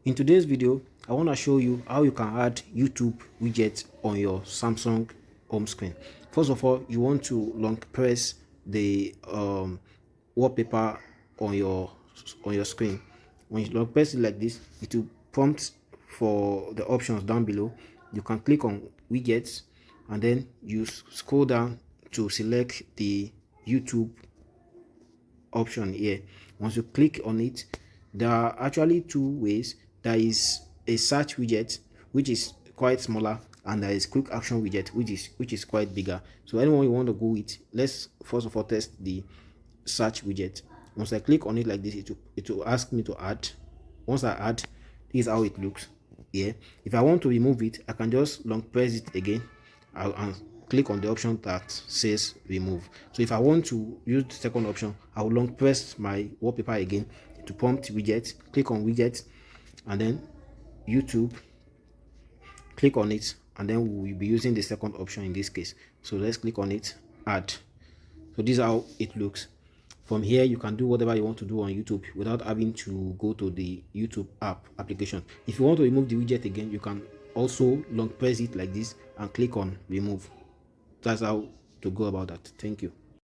In today's video, I want to show you how you can add YouTube widget on your Samsung home screen. First of all, you want to long press the wallpaper on your screen. When you long press it like this, it will prompt for the options down below. You can click on widgets and then you scroll down to select the YouTube option here. Once you click on it, there are actually two ways. There is a search widget, which is quite smaller, and there is quick action widget, which is quite bigger. So anyone you want to go with, let's first of all test the search widget. Once I click on it like this, it will ask me to add. Once I add, this is how it looks here. If I want to remove it, I can just long press it again and click on the option that says remove. So if I want to use the second option, I will long press my wallpaper again to prompt widget, click on widget, and then YouTube, click on it, and then we will be using the second option in this case. So let's click on it, add. So this is how it looks. From here, you can do whatever you want to do on YouTube without having to go to the YouTube application. If you want to remove the widget again, you can also long press it like this and click on remove. That's how to go about that. Thank you.